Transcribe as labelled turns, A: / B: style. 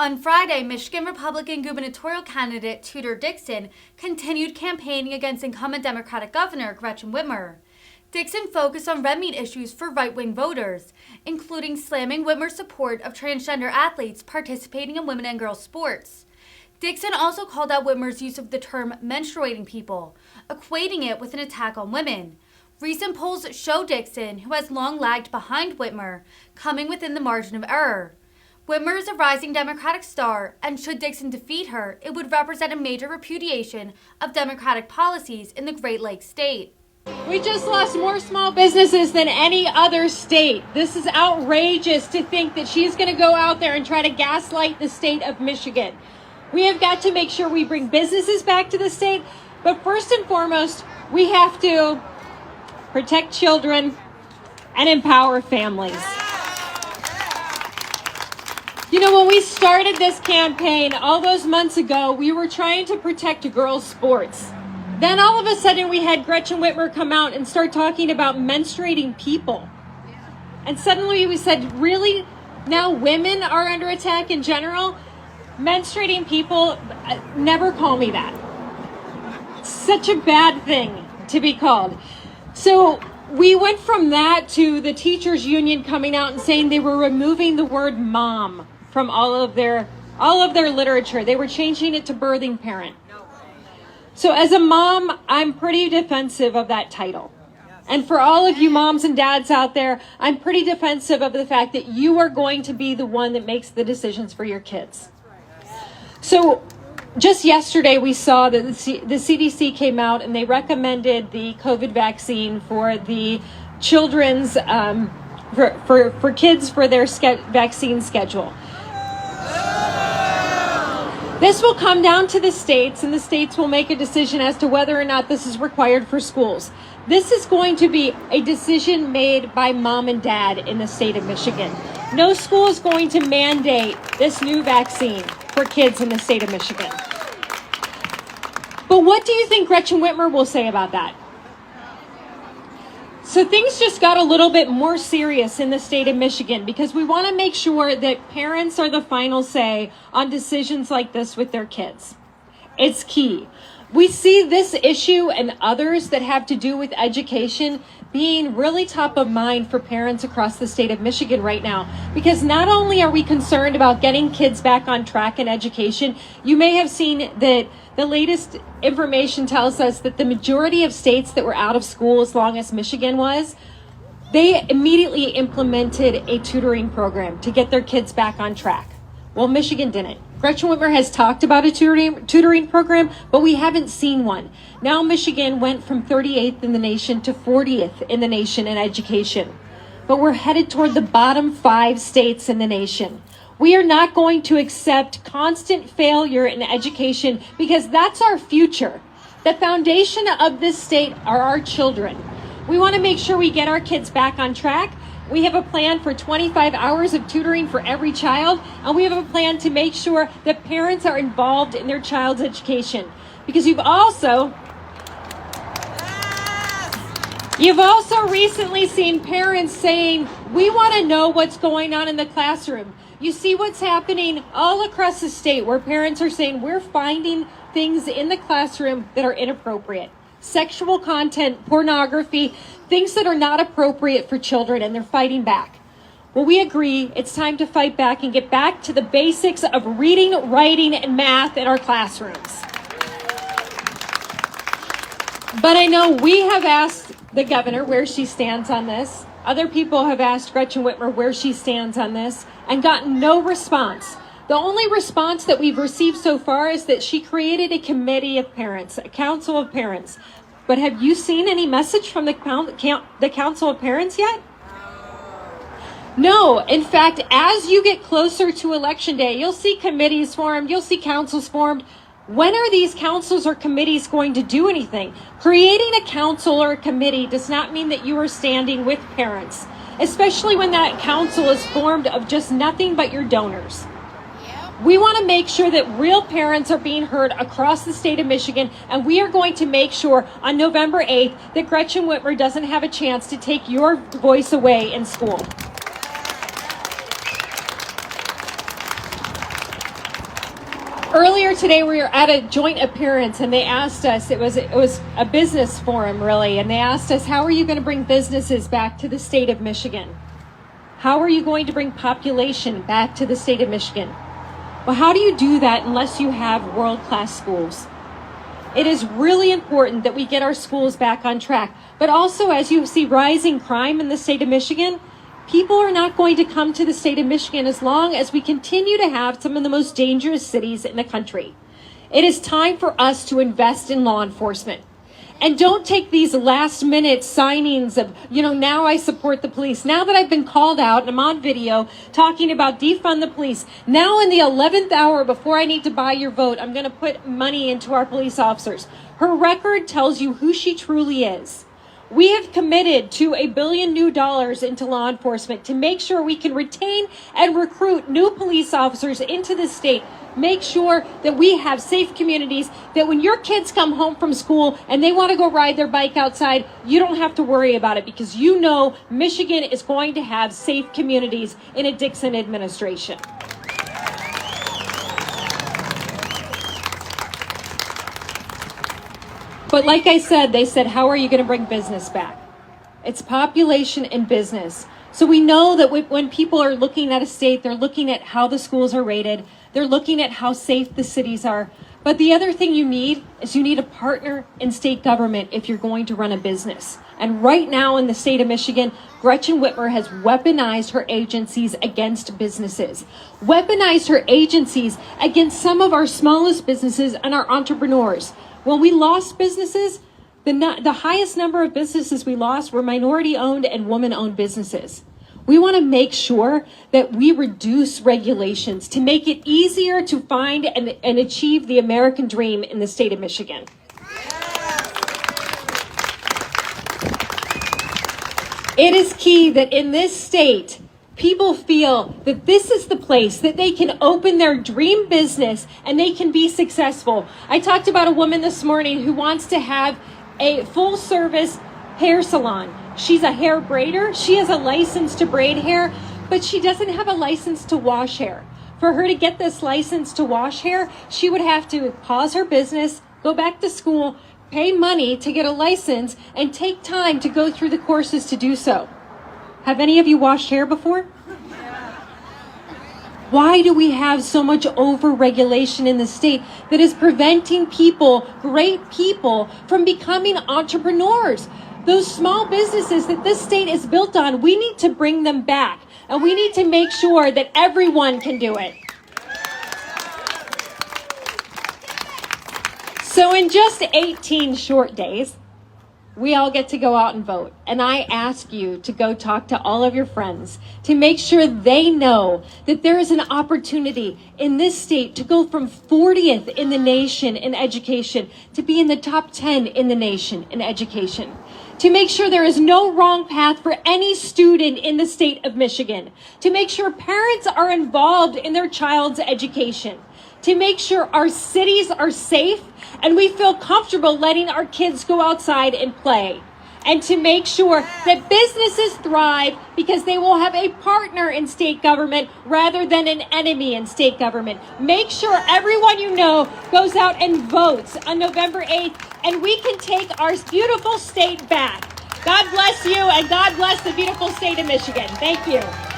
A: On Friday, Michigan Republican gubernatorial candidate Tudor Dixon continued campaigning against incumbent Democratic Governor Gretchen Whitmer. Dixon focused on red meat issues for right-wing voters, including slamming Whitmer's support of transgender athletes participating in women and girls sports. Dixon also called out Whitmer's use of the term menstruating people, equating it with an attack on women. Recent polls show Dixon, who has long lagged behind Whitmer, coming within the margin of error. Whitmer is a rising Democratic star, and should Dixon defeat her, it would represent a major repudiation of Democratic policies in the Great Lakes state.
B: We just lost more small businesses than any other state. This is outrageous to think that she's going to go out there and try to gaslight the state of Michigan. We have got to make sure we bring businesses back to the state, but first and foremost, we have to protect children and empower families. You know, when we started this campaign all those months ago, we were trying to protect girls' sports. Then all of a sudden we had Gretchen Whitmer come out and start talking about menstruating people. And suddenly we said, really? Now women are under attack in general? Menstruating people, never call me that. Such a bad thing to be called. So we went from that to the teachers union coming out and saying they were removing the word mom from all of their literature. They were changing it to birthing parent. So as a mom, I'm pretty defensive of that title. And for all of you moms and dads out there, I'm pretty defensive of the fact that you are going to be the one that makes the decisions for your kids. So just yesterday we saw that the CDC came out and they recommended the COVID vaccine for the children's, for kids for their vaccine schedule. This will come down to the states, and the states will make a decision as to whether or not this is required for schools. This is going to be a decision made by mom and dad in the state of Michigan. No school is going to mandate this new vaccine for kids in the state of Michigan. But what do you think Gretchen Whitmer will say about that? So things just got a little bit more serious in the state of Michigan because we want to make sure that parents are the final say on decisions like this with their kids. It's key. We see this issue and others that have to do with education being really top of mind for parents across the state of Michigan right now, because not only are we concerned about getting kids back on track in education, you may have seen that the latest information tells us that the majority of states that were out of school as long as Michigan was, they immediately implemented a tutoring program to get their kids back on track. Well, Michigan didn't. Gretchen Whitmer has talked about a tutoring program, but we haven't seen one. Now Michigan went from 38th in the nation to 40th in the nation in education. But we're headed toward the bottom 5 states in the nation. We are not going to accept constant failure in education because that's our future. The foundation of this state are our children. We want to make sure we get our kids back on track. We have a plan for 25 hours of tutoring for every child, and we have a plan to make sure that parents are involved in their child's education. Because you've also recently seen parents saying, we want to know what's going on in the classroom. You see what's happening all across the state where parents are saying, we're finding things in the classroom that are inappropriate. Sexual content, pornography, things that are not appropriate for children, and they're fighting back. Well, we agree it's time to fight back and get back to the basics of reading, writing, and math in our classrooms. But I know we have asked the governor where she stands on this. Other people have asked Gretchen Whitmer where she stands on this and gotten no response. The only response that we've received so far is that she created a committee of parents, a council of parents. But have you seen any message from the council of parents yet? No. In fact, as you get closer to election day, you'll see committees formed, you'll see councils formed. When are these councils or committees going to do anything? Creating a council or a committee does not mean that you are standing with parents, especially when that council is formed of just nothing but your donors. We want to make sure that real parents are being heard across the state of Michigan, and we are going to make sure on November 8th that Gretchen Whitmer doesn't have a chance to take your voice away in school. Earlier today, we were at a joint appearance, and they asked us, it was a business forum, really, and they asked us, how are you going to bring businesses back to the state of Michigan? How are you going to bring population back to the state of Michigan? Well, how do you do that unless you have world-class schools? It is really important that we get our schools back on track. But also, as you see rising crime in the state of Michigan, people are not going to come to the state of Michigan as long as we continue to have some of the most dangerous cities in the country. It is time for us to invest in law enforcement. And don't take these last minute signings of, now I support the police. Now that I've been called out and I'm on video talking about defund the police, now in the 11th hour before I need to buy your vote, I'm going to put money into our police officers. Her record tells you who she truly is. We have committed to $1 billion new into law enforcement to make sure we can retain and recruit new police officers into the state. Make sure that we have safe communities, that when your kids come home from school and they want to go ride their bike outside, you don't have to worry about it because you know Michigan is going to have safe communities in a Dixon administration. But like I said, they said, how are you going to bring business back? It's population and business. So we know that when people are looking at a state, they're looking at how the schools are rated. They're looking at how safe the cities are. But the other thing you need is you need a partner in state government if you're going to run a business. And right now in the state of Michigan, Gretchen Whitmer has weaponized her agencies against businesses, weaponized her agencies against some of our smallest businesses and our entrepreneurs. When we lost businesses, the highest number of businesses we lost were minority-owned and woman-owned businesses. We want to make sure that we reduce regulations to make it easier to find and achieve the American dream in the state of Michigan. It is key that in this state, people feel that this is the place that they can open their dream business and they can be successful. I talked about a woman this morning who wants to have a full-service hair salon. She's a hair braider. She has a license to braid hair, but she doesn't have a license to wash hair. For her to get this license to wash hair, she would have to pause her business, go back to school, pay money to get a license, and take time to go through the courses to do so. Have any of you washed hair before? Why do we have so much over-regulation in the state that is preventing people, great people, from becoming entrepreneurs? Those small businesses that this state is built on, we need to bring them back. And we need to make sure that everyone can do it. So in just 18 short days, we all get to go out and vote. And I ask you to go talk to all of your friends to make sure they know that there is an opportunity in this state to go from 40th in the nation in education to be in the top 10 in the nation in education. To make sure there is no wrong path for any student in the state of Michigan. To make sure parents are involved in their child's education. To make sure our cities are safe and we feel comfortable letting our kids go outside and play. And to make sure that businesses thrive because they will have a partner in state government rather than an enemy in state government. Make sure everyone you know goes out and votes on November 8th, and we can take our beautiful state back. God bless you, and God bless the beautiful state of Michigan. Thank you.